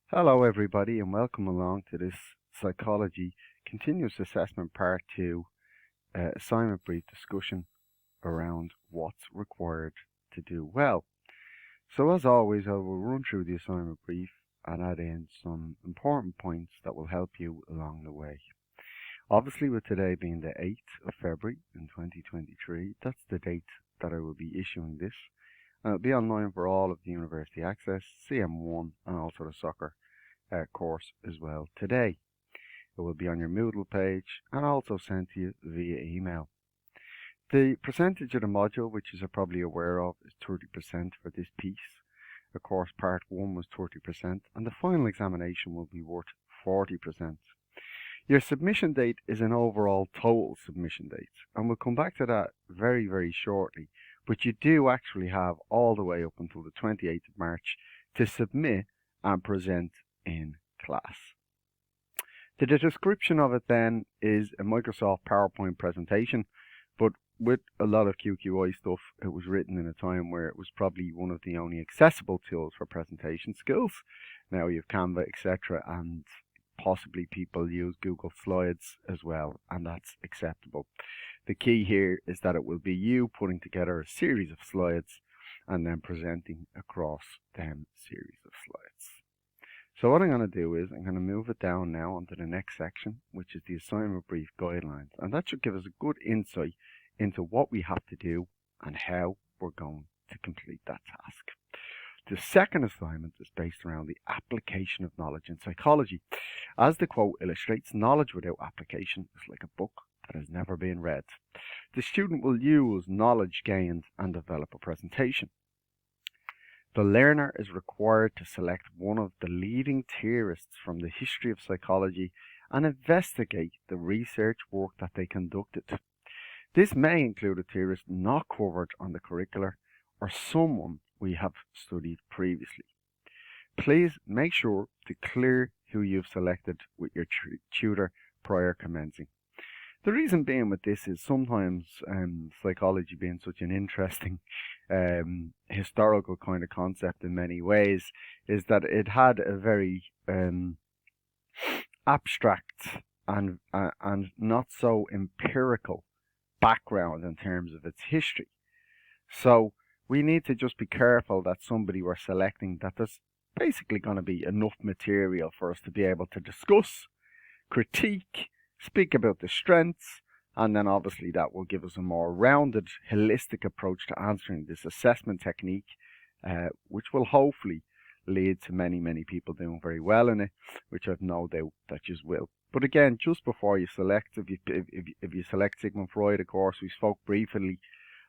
Hello, everybody, and welcome along to this Psychology Continuous Assessment Part 2 assignment brief discussion around what's required to do well. So, as always, I will run through the assignment brief and add in some important points that will help you along the way. Obviously, with today being the 8th of February in 2023, that's the date that I will be issuing this. And it'll be online for all of the University Access, CM1, and also the soccer course as well today. It will be on your Moodle page and also sent to you via email. The percentage of the module, which you're probably aware of, is 30% for this piece. Of course, part 1 was 30%, and the final examination will be worth 40%. Your submission date is an overall total submission date, and we'll come back to that very, very shortly. But you do actually have all the way up until the 28th of March to submit and present in class. The description of it then is a Microsoft PowerPoint presentation, but with a lot of QQI stuff, it was written in a time where it was probably one of the only accessible tools for presentation skills. Now you have Canva, etc., and possibly people use Google Slides as well, and that's acceptable. The key here is that it will be you putting together a series of slides and then presenting across them series of slides. So what I'm going to do is I'm going to move it down now onto the next section, which is the assignment brief guidelines. And that should give us a good insight into what we have to do and how we're going to complete that task. The second assignment is based around the application of knowledge in psychology. As the quote illustrates, knowledge without application is like a book that has never been read. The student will use knowledge gained and develop a presentation. The learner is required to select one of the leading theorists from the history of psychology and investigate the research work that they conducted. This may include a theorist not covered on the curricula or someone we have studied previously. Please make sure to clear who you've selected with your tutor prior commencing. The reason being with this is sometimes psychology being such an interesting historical kind of concept in many ways, is that it had a very abstract and not so empirical background in terms of its history. So we need to just be careful that somebody we're selecting, that there's basically going to be enough material for us to be able to discuss, critique, speak about the strengths, and then obviously that will give us a more rounded, holistic approach to answering this assessment technique, which will hopefully lead to many, many people doing very well in it, which I've no doubt that you will. But again, just before you select, if you select Sigmund Freud, of course, we spoke briefly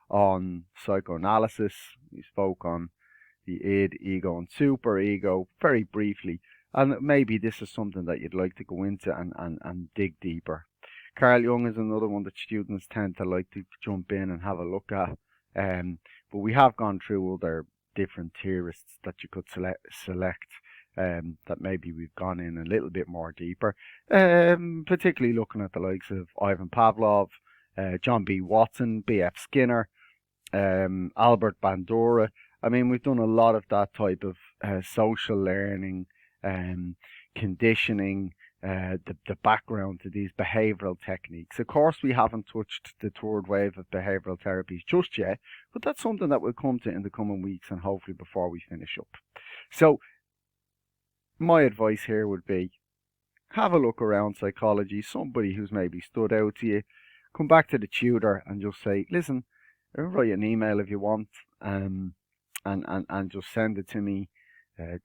on psychoanalysis, we spoke on the id, ego, and superego very briefly. And maybe this is something that you'd like to go into and dig deeper. Carl Jung is another one that students tend to like to jump in and have a look at. But we have gone through other different theorists that you could select that maybe we've gone in a little bit more deeper. Particularly looking at the likes of Ivan Pavlov, John B. Watson, B.F. Skinner, Albert Bandura. I mean, we've done a lot of that type of social learning, conditioning, the background to these behavioural techniques. Of course, we haven't touched the third wave of behavioural therapies just yet, but that's something that we'll come to in the coming weeks and hopefully before we finish up. So, my advice here would be, have a look around psychology, somebody who's maybe stood out to you, come back to the tutor and just say, listen, write an email if you want, and just send it to me.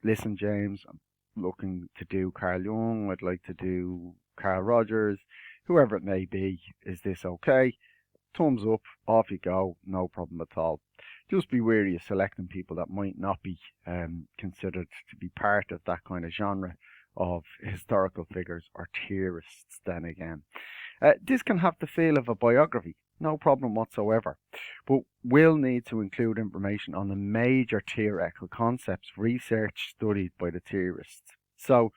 Listen, James, I'm looking to do Carl Jung, I'd like to do Carl Rogers, whoever it may be. Is this okay? Thumbs up, off you go, no problem at all. Just be wary of selecting people that might not be considered to be part of that kind of genre of historical figures or theorists then again. This can have the feel of a biography, no problem whatsoever, but will need to include information on the major theoretical concepts research studied by the theorists. So,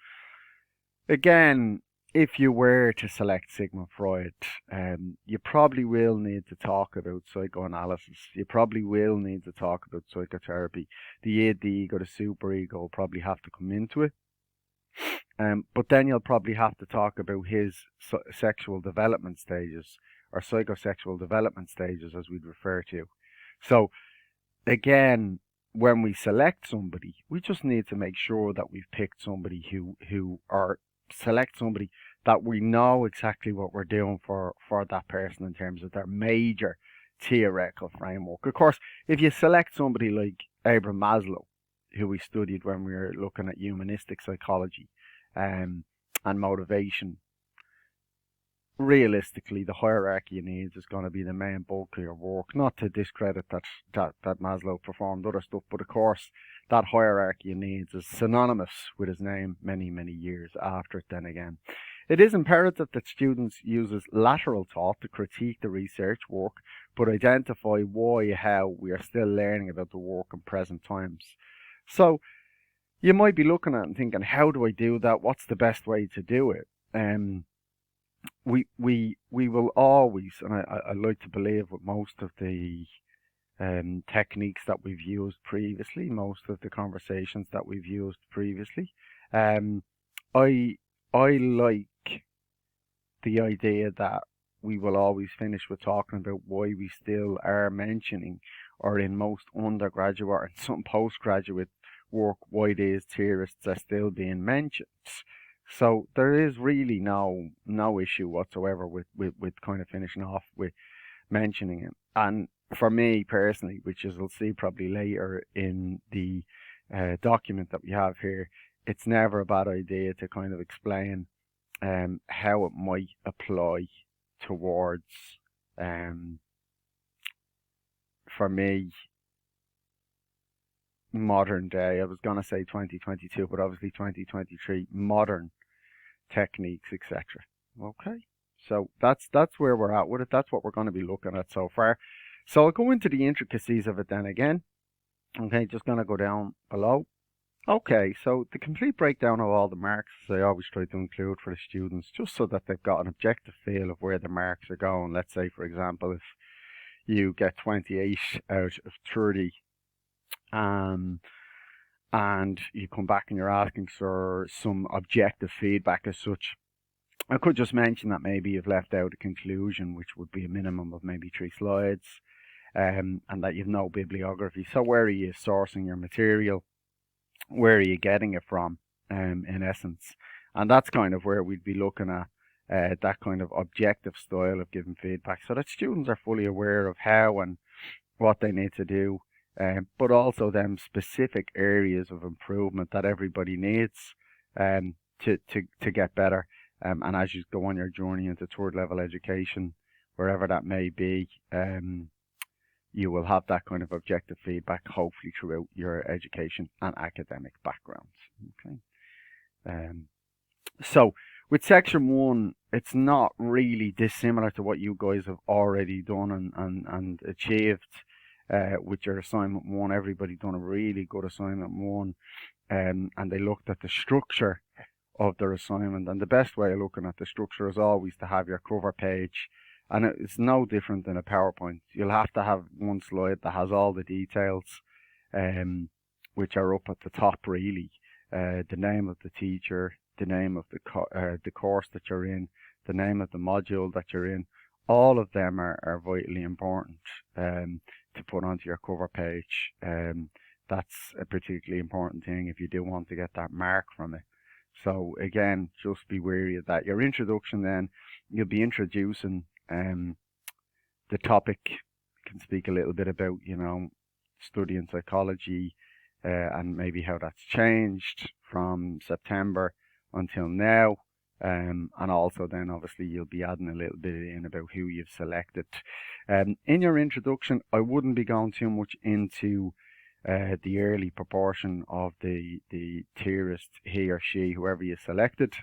again, if you were to select Sigmund Freud, you probably will need to talk about psychoanalysis. You probably will need to talk about psychotherapy. The id, the ego, the superego will probably have to come into it. But then you'll probably have to talk about his sexual development stages, or psychosexual development stages, as we'd refer to. So again, when we select somebody, we just need to make sure that we've picked somebody or select somebody that we know exactly what we're doing for that person in terms of their major theoretical framework. Of course, if you select somebody like Abraham Maslow, who we studied when we were looking at humanistic psychology, and motivation, realistically, the hierarchy of needs is going to be the main bulk of your work. Not to discredit that Maslow performed other stuff, but of course, that hierarchy of needs is synonymous with his name many, many years after it. Then again, it is imperative that students use lateral thought to critique the research work, but identify why, how we are still learning about the work in present times. So you might be looking at it and thinking, how do I do that? What's the best way to do it? We will always, and I like to believe with most of the techniques that we've used previously, most of the conversations that we've used previously, I like the idea that we will always finish with talking about why we still are mentioning, or in most undergraduate or in some postgraduate work, why these theorists are still being mentioned. So there is really no issue whatsoever with kind of finishing off with mentioning it. And for me personally, which as we'll see probably later in the document that we have here, it's never a bad idea to kind of explain how it might apply towards, for me, modern day. I was going to say 2022, but obviously 2023, modern techniques, etc. Okay, so that's where we're at with it. That's what we're going to be looking at so far. So I'll go into the intricacies of it then again. Okay, just going to go down below. Okay, so the complete breakdown of all the marks, I always try to include for the students, just so that they've got an objective feel of where the marks are going. Let's say, for example, if you get 28 out of 30, and you come back and you're asking for some objective feedback as such, I could just mention that maybe you've left out a conclusion, which would be a minimum of maybe 3 slides, and that you've no bibliography. So where are you sourcing your material? Where are you getting it from, in essence? And that's kind of where we'd be looking at that kind of objective style of giving feedback, so that students are fully aware of how and what they need to do, but also them specific areas of improvement that everybody needs to get better. And as you go on your journey into third level education, wherever that may be, you will have that kind of objective feedback, hopefully throughout your education and academic backgrounds. Okay. So with section 1, it's not really dissimilar to what you guys have already done and achieved with your assignment 1. Everybody done a really good assignment 1, and they looked at the structure of their assignment. And the best way of looking at the structure is always to have your cover page. And it's no different than a PowerPoint. You'll have to have one slide that has all the details, which are up at the top really. The name of the teacher, the name of the course that you're in, the name of the module that you're in. All of them are vitally important to put onto your cover page. That's a particularly important thing if you do want to get that mark from it. So again, just be wary of that. Your introduction then, you'll be introducing the topic. You can speak a little bit about, studying psychology and maybe how that's changed from September until now. And also then obviously you'll be adding a little bit in about who you've selected. In your introduction, I wouldn't be going too much into the early proportion of the theorist, he or she, whoever you selected.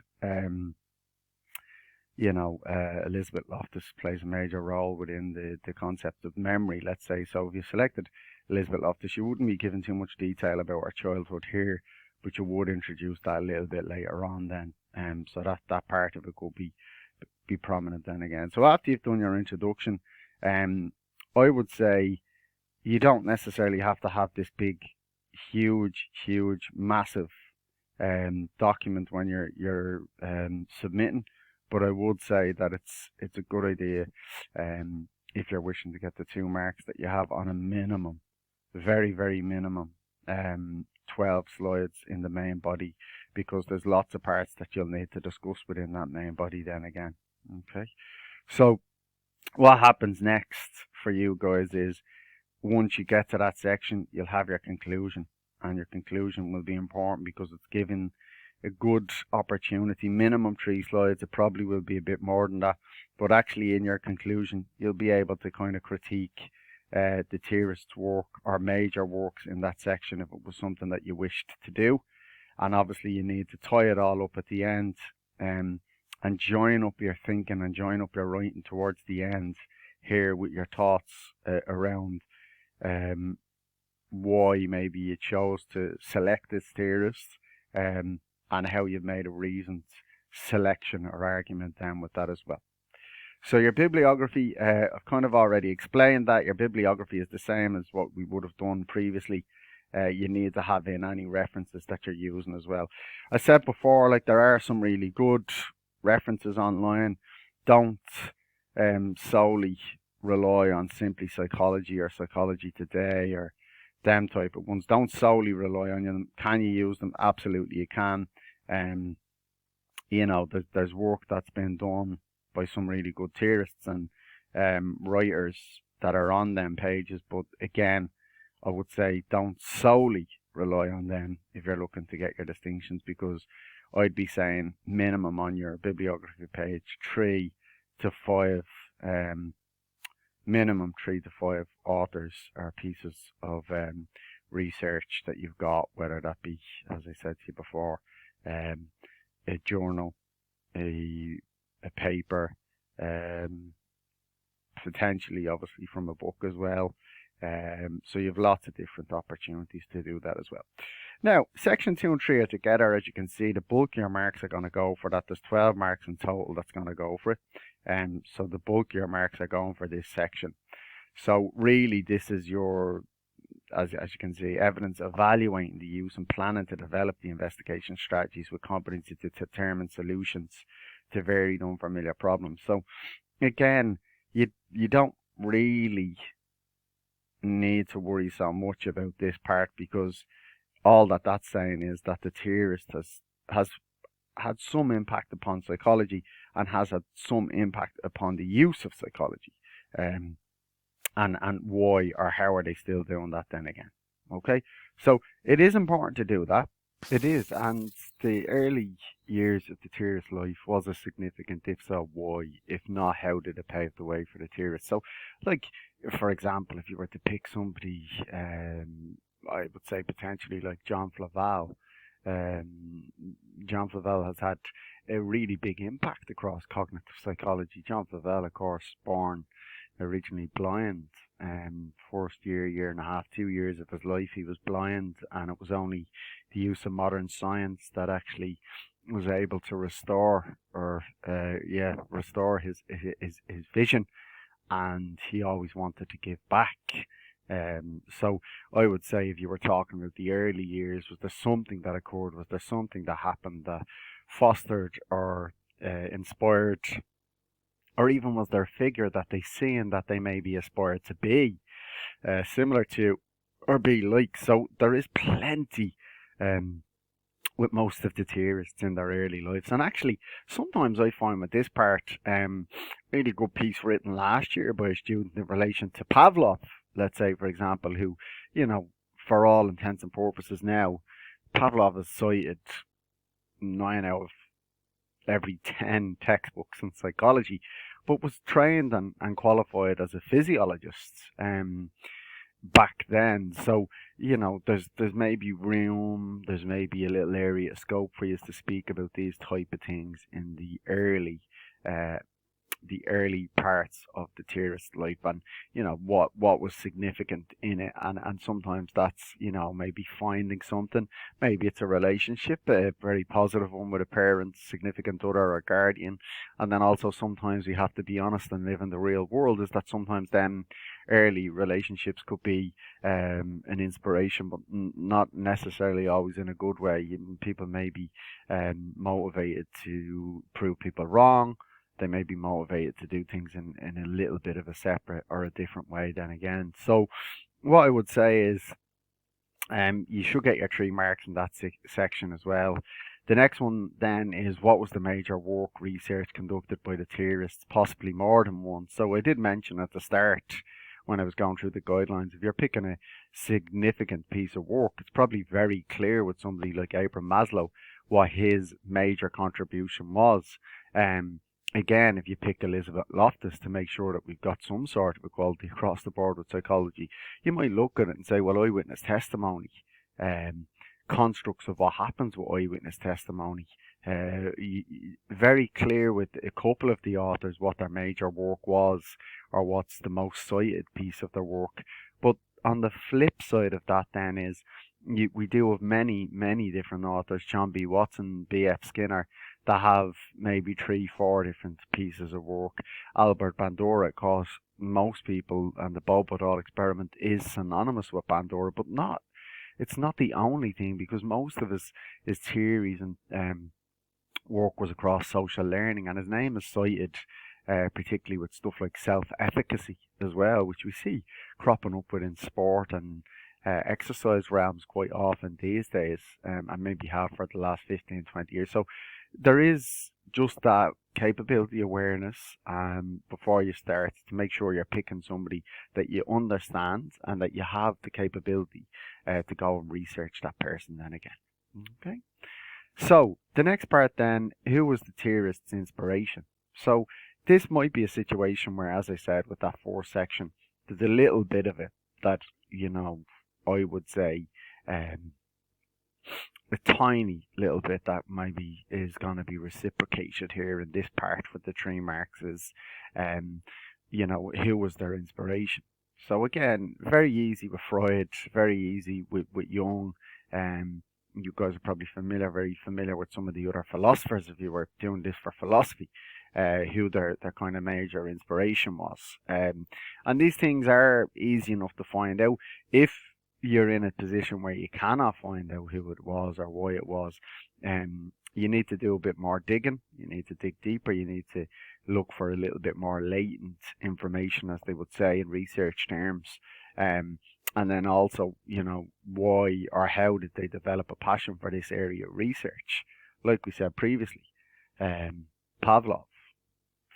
Elizabeth Loftus plays a major role within the concept of memory, let's say. So if you selected Elizabeth Loftus, you wouldn't be given too much detail about her childhood here, but you would introduce that a little bit later on then. So that part of it could be prominent then again. So after you've done your introduction, I would say you don't necessarily have to have this big, huge, massive document when you're submitting. But I would say that it's a good idea if you're wishing to get the 2 marks that you have on a minimum, very minimum, 12 slides in the main body, because there's lots of parts that you'll need to discuss within that main body then again. Okay, so what happens next for you guys is, once you get to that section, you'll have your conclusion, and your conclusion will be important because it's given a good opportunity. Minimum 3 slides. It probably will be a bit more than that, but actually in your conclusion, you'll be able to kind of critique the theorist's work or major works in that section if it was something that you wished to do. And obviously you need to tie it all up at the end, and join up your thinking and join up your writing towards the end here with your thoughts around why maybe you chose to select this theorist, and how you've made a reasoned selection or argument then with that as well. So your bibliography, I've kind of already explained that. Your bibliography is the same as what we would have done previously. You need to have in any references that you're using as well. I said before, like, there are some really good references online. Don't solely rely on Simply Psychology or Psychology Today or them type of ones. Don't solely rely on them. Can you use them? Absolutely you can. There's work that's been done by some really good theorists and writers that are on them pages, but again, I would say don't solely rely on them if you're looking to get your distinctions, because I'd be saying minimum on your bibliography page 3 to 5, minimum 3 to 5 authors or pieces of research that you've got, whether that be, as I said to you before, a journal, a paper, potentially obviously from a book as well. So you have lots of different opportunities to do that as well. Now, section 2 and 3 are together. As you can see, the bulk of your marks are going to go for that. There's 12 marks in total that's going to go for it. So the bulk of your marks are going for this section. So really, this is your, as you can see, evidence evaluating the use and planning to develop the investigation strategies with competency to determine solutions to varied unfamiliar problems. So again, you don't really need to worry so much about this part, because all that's saying is that the theorist has had some impact upon psychology and has had some impact upon the use of psychology, and why or how are they still doing that then again. Okay, so it is important to do that. It is, and the early years of the theorist's life was a significant, if so, why? If not, how did it pave the way for the theorist? So, like, for example, if you were to pick somebody, I would say potentially like John Flavel. John Flavel has had a really big impact across cognitive psychology. John Flavel, of course, born originally blind. First year and a half, 2 years of his life he was blind, and it was only the use of modern science that actually was able to restore his vision, and he always wanted to give back. So I would say, if you were talking about the early years, was there something that occurred? Was there something that happened that fostered or inspired, or even was there a figure that they seen that they maybe aspired to be similar to or be like? So there is plenty with most of the theorists in their early lives. And actually, sometimes I find with this part, really good piece written last year by a student in relation to Pavlov, let's say, for example, who, for all intents and purposes now, Pavlov is cited 9 out of every 10 textbooks in psychology, but was trained and qualified as a physiologist back then. So, there's maybe room, there's maybe a little area of scope for you to speak about these type of things in the early the early parts of the theorist's life, and what was significant in it, and sometimes that's maybe finding something, maybe it's a relationship, a very positive one with a parent, significant other, or guardian, and then also sometimes we have to be honest and live in the real world, is that sometimes then early relationships could be an inspiration, but not necessarily always in a good way. People may be motivated to prove people wrong. They may be motivated to do things in a little bit of a separate or a different way then again. So what I would say is you should get your 3 marks in that section as well. The next one then is, what was the major work research conducted by the theorists, possibly more than one. So I did mention at the start when I was going through the guidelines, if you're picking a significant piece of work, it's probably very clear with somebody like Abraham Maslow what his major contribution was. Again, if you picked Elizabeth Loftus, to make sure that we've got some sort of equality across the board with psychology, you might look at it and say, well, eyewitness testimony, constructs of what happens with eyewitness testimony, very clear with a couple of the authors what their major work was, or what's the most cited piece of their work. But on the flip side of that then is, we do have many different authors, John B. Watson, B.F. Skinner, that have maybe 3-4 different pieces of work. Albert Bandura, of course, most people, and the Bob-Woodall experiment is synonymous with Bandura, but it's not the only thing, because most of his theories and work was across social learning, and his name is cited particularly with stuff like self-efficacy as well, which we see cropping up within sport and exercise realms quite often these days, and maybe have for the last 15-20 years. So there is just that capability awareness before you start, to make sure you're picking somebody that you understand and that you have the capability to go and research that person then again. Okay. So the next part then, who was the theorist's inspiration? So this might be a situation where, as I said, with that 4th section, there's a little bit of it that, I would say a tiny little bit that maybe is going to be reciprocated here in this part with the 3 marks is, who was their inspiration? So again, very easy with Freud, very easy with Jung. You guys are probably very familiar with some of the other philosophers, if you were doing this for philosophy, who their kind of major inspiration was. And these things are easy enough to find out if you're in a position where you cannot find out who it was or why it was. You need to do a bit more digging. You need to dig deeper. You need to look for a little bit more latent information, as they would say in research terms. And then also, why or how did they develop a passion for this area of research? Like we said previously, Pavlov,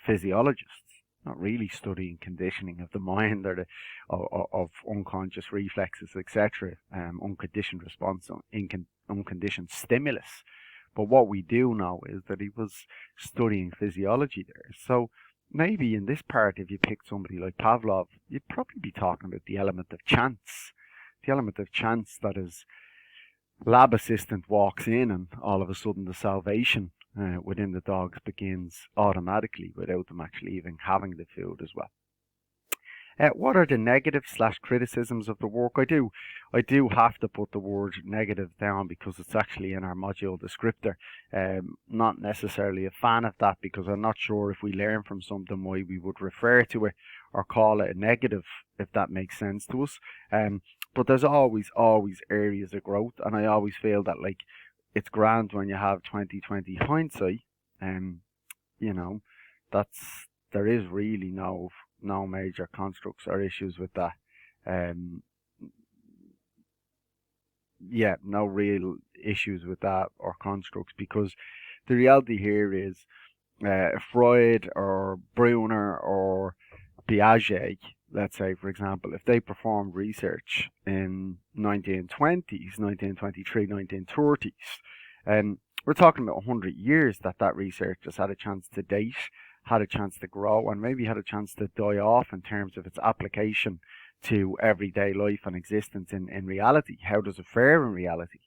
physiologists, not really studying conditioning of the mind or of unconscious reflexes, etc., unconditioned response, unconditioned stimulus. But what we do know is that he was studying physiology there. So maybe in this part, if you pick somebody like Pavlov, you'd probably be talking about the element of chance. The element of chance that his lab assistant walks in and all of a sudden the salvation within the dogs begins automatically without them actually even having the food as well. What are the negative/criticisms of the work? I do have to put the word negative down because it's actually in our module descriptor. Not necessarily a fan of that, because I'm not sure if we learn from something why we would refer to it or call it a negative, if that makes sense to us. But there's always areas of growth, and I always feel that it's grand when you have 20/20 hindsight. There is really no major constructs or issues with that. No real issues with that or constructs, because the reality here is Freud or Brunner or Piaget, let's say, for example, if they performed research in 1920s, 1923, 1930s, we're talking about 100 years that research has had a chance to date, had a chance to grow, and maybe had a chance to die off in terms of its application to everyday life and existence in reality. How does it fare in reality?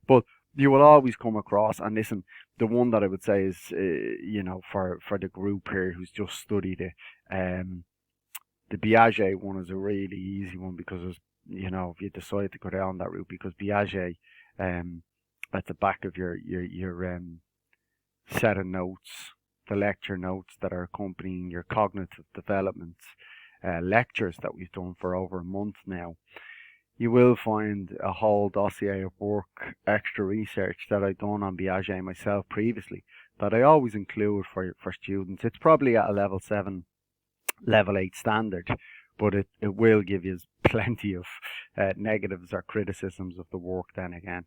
But you will always come across, and listen, the one that I would say is, for the group here who's just studied it, the Piaget one is a really easy one because it's, if you decide to go down that route, because Piaget, at the back of your set of notes, the lecture notes that are accompanying your cognitive development lectures that we've done for over a month now, you will find a whole dossier of work, extra research that I've done on Piaget myself previously that I always include for students. It's probably at a level 7, level 8 standard, but it will give you plenty of negatives or criticisms of the work then again.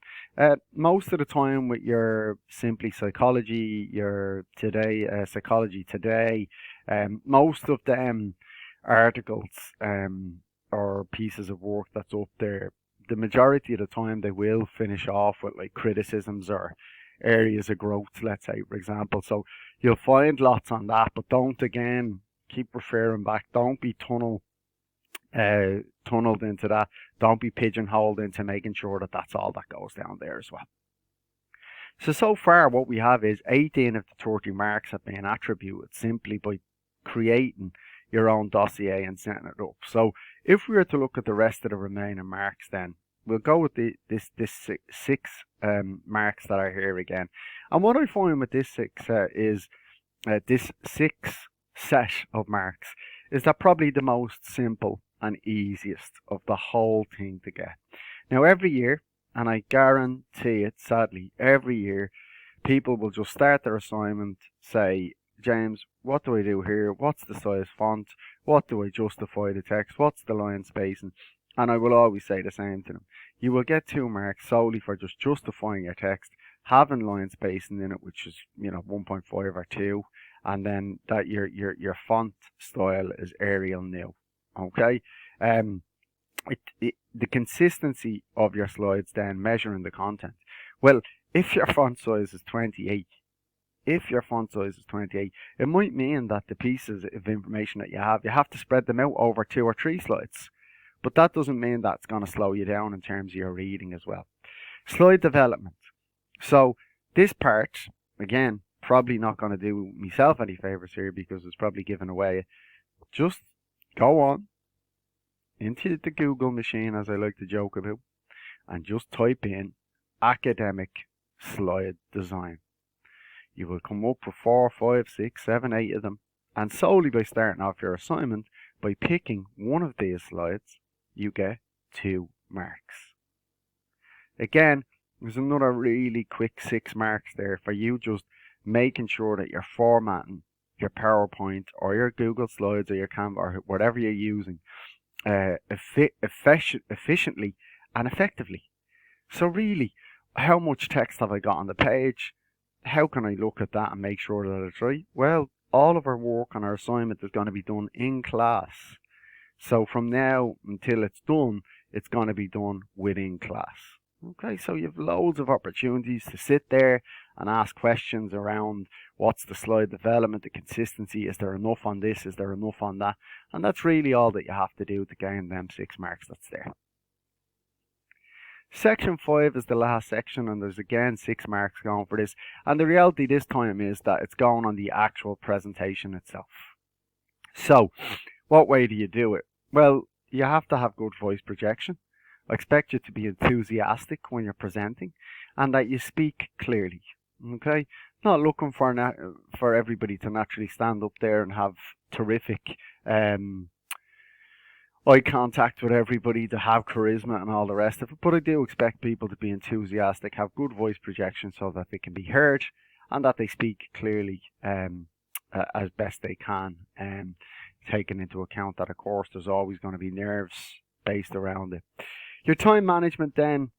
Most of the time with your Simply Psychology, your Today, Psychology Today, most of them articles or pieces of work that's up there, the majority of the time they will finish off with like criticisms or areas of growth, let's say, for example. So you'll find lots on that, but don't, again, keep referring back. Don't be tunneled into that. Don't be pigeonholed into making sure that that's all that goes down there as well. So far what we have is 18 of the 30 marks have been attributed simply by creating your own dossier and setting it up. So if we were to look at the rest of the remaining marks, then we'll go with this six marks that are here again. And what I find with this six set of marks is that probably the most simple and easiest of the whole thing to get. Now every year, and I guarantee it, sadly, every year, people will just start their assignment, say, James, what do I do here? What's the size font? What do I justify the text? What's the line spacing? And I will always say the same to them. You will get 2 marks solely for just justifying your text, having line spacing in it, which is 1.5 or 2, and then that your font style is Arial new. Okay, the consistency of your slides then measuring the content. Well, if your font size is 28. It might mean that the pieces of information that you have to spread them out over 2 or 3 slides. But that doesn't mean that's going to slow you down in terms of your reading as well. Slide development. So this part, again, probably not going to do myself any favours here because it's probably given away. Just go on into the Google machine, as I like to joke about, and just type in academic slide design. You will come up with 4, 5, 6, 7, 8 of them, and solely by starting off your assignment, by picking one of these slides, you get 2 marks. Again, there's another really quick 6 marks there for you just making sure that you're formatting your PowerPoint or your Google Slides or your Canva or whatever you're using efficiently and effectively. So really, how much text have I got on the page? How can I look at that and make sure that it's right? Well, all of our work on our assignment is going to be done in class. So from now until it's done, it's going to be done within class. Okay, so you have loads of opportunities to sit there and ask questions around what's the slide development, the consistency, is there enough on this, is there enough on that? And that's really all that you have to do to gain them 6 marks that's there. Section 5 is the last section, and there's again 6 marks going for this. And the reality this time is that it's going on the actual presentation itself. So, what way do you do it? Well, you have to have good voice projection. I expect you to be enthusiastic when you're presenting, and that you speak clearly. Okay, not looking for everybody to naturally stand up there and have terrific eye contact with everybody, to have charisma and all the rest of it. But I do expect people to be enthusiastic, have good voice projection so that they can be heard and that they speak clearly as best they can. Taking into account that, of course, there's always going to be nerves based around it. Your time management then,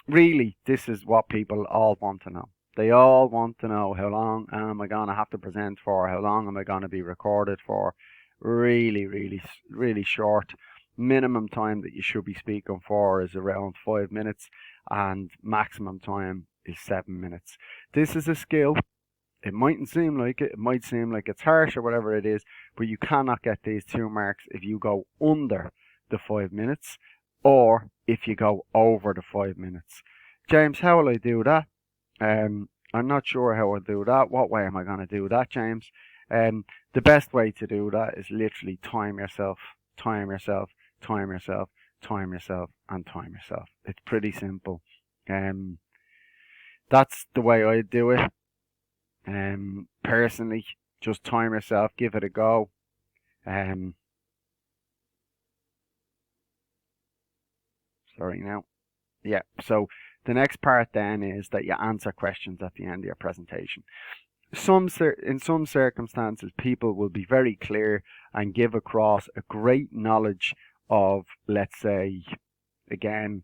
really, this is what people all want to know. They all want to know, how long am I going to have to present for? How long am I going to be recorded for? Really, really, really short. Minimum time that you should be speaking for is around 5 minutes, and maximum time is 7 minutes. This is a skill. It mightn't seem like it. It might seem like it's harsh or whatever it is, but you cannot get these 2 marks if you go under the 5 minutes or if you go over the 5 minutes. James, how will I do that? I'm not sure how I'll do that. What way am I going to do that, James? The best way to do that is literally time yourself, time yourself, time yourself, time yourself, and time yourself. It's pretty simple. That's the way I do it. Personally, just time yourself, give it a go. Sorry now. Yeah, so the next part then is that you answer questions at the end of your presentation. In some circumstances, people will be very clear and give across a great knowledge of, let's say, again,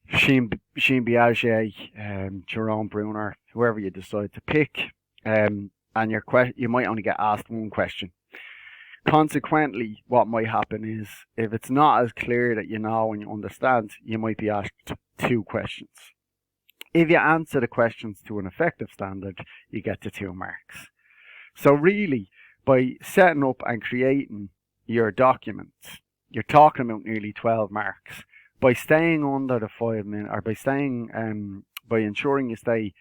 Jean Piaget, Jerome Bruner, whoever you decide to pick, and you might only get asked one question. Consequently, what might happen is, if it's not as clear that you know and you understand, you might be asked 2 questions. If you answer the questions to an effective standard, you get to 2 marks. So really, by setting up and creating your document, you're talking about nearly 12 marks. By staying under the 5 minutes, or by ensuring you stay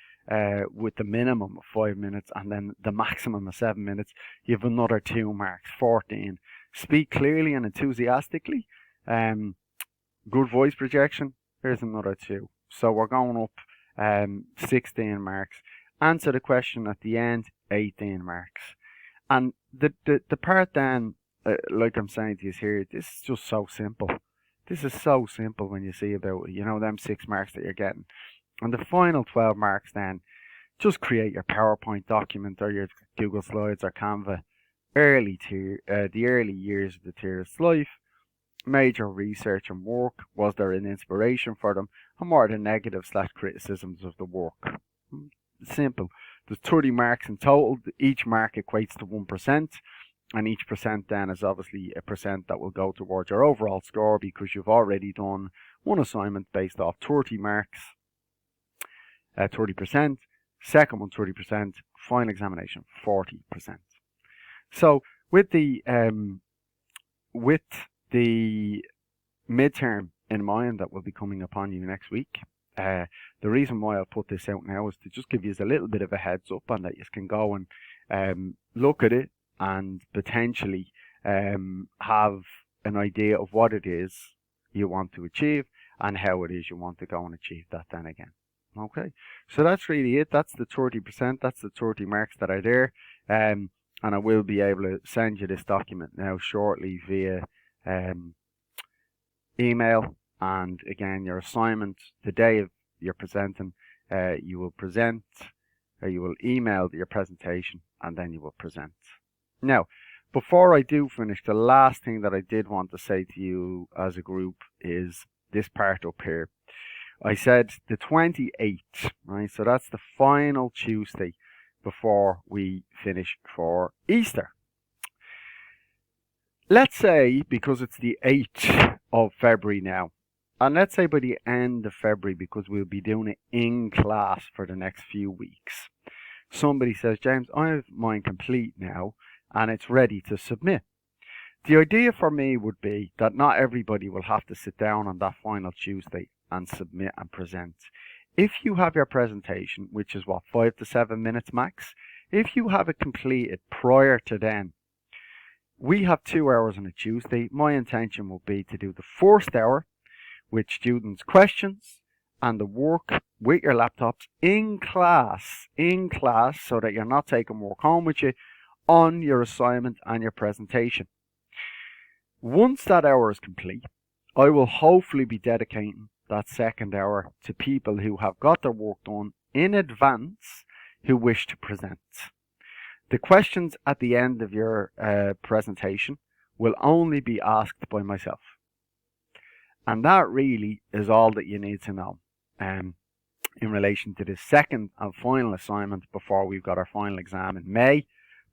with the minimum of 5 minutes and then the maximum of 7 minutes, you have another 2 marks, 14. Speak clearly and enthusiastically. Good voice projection, here's another 2. So we're going up 16 marks. Answer the question at the end, 18 marks. And the part then, like I'm saying to you here, this is just so simple. This is so simple when you see about it, them 6 marks that you're getting. And the final 12 marks then, just create your PowerPoint document or your Google Slides or Canva the early years of the tourist's life. Major research and work. Was there an inspiration for them? And what are the negative/criticisms of the work? Simple. There's 30 marks in total. Each mark equates to 1%. And each percent then is obviously a percent that will go towards your overall score, because you've already done one assignment based off 30 marks, 30%. Second one, 30%. Final examination, 40%. So with the midterm in mind that will be coming upon you next week, the reason why I'll put this out now is to just give you a little bit of a heads up on that you can go and look at it and potentially have an idea of what it is you want to achieve and how it is you want to go and achieve that then again. Okay, so that's really it. That's the 30%. That's the 30 marks that are there. And I will be able to send you this document now shortly via email. And again, your assignment, the day of you're presenting, you will present, or you will email your presentation, and then you will present. Now, before I do finish, the last thing that I did want to say to you as a group is this part up here. I said the 28th, right? So that's the final Tuesday before we finish for Easter. Let's say, because it's the 8th of February now, and let's say by the end of February, because we'll be doing it in class for the next few weeks, somebody says, James, I have mine complete now, and it's ready to submit. The idea for me would be that not everybody will have to sit down on that final Tuesday and submit and present. If you have your presentation, which is 5 to 7 minutes max, if you have it completed prior to then, we have 2 hours on a Tuesday. My intention will be to do the first hour with students' questions and the work with your laptops in class, so that you're not taking work home with you on your assignment and your presentation. Once that hour is complete, I will hopefully be dedicating that second hour to people who have got their work done in advance who wish to present. The questions at the end of your presentation will only be asked by myself. And that really is all that you need to know in relation to the second and final assignment before we've got our final exam in May.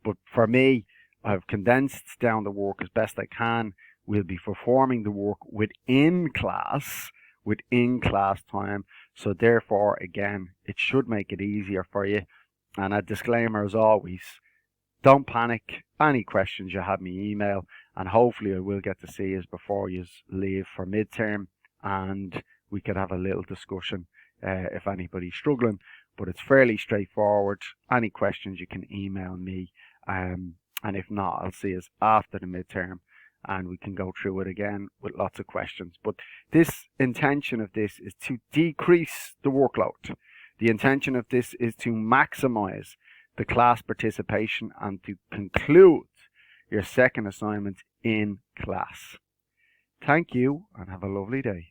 But for me, I've condensed down the work as best I can. We'll be performing the work within class time. So therefore, again, it should make it easier for you. And a disclaimer as always, don't panic. Any questions you have me email, and hopefully I will get to see you before you leave for midterm, and we could have a little discussion if anybody's struggling, but it's fairly straightforward. Any questions you can email me, and if not, I'll see us after the midterm and we can go through it again with lots of questions. But this intention of this is to decrease the workload. The intention of this is to maximize the class participation and to conclude your second assignment in class. Thank you and have a lovely day.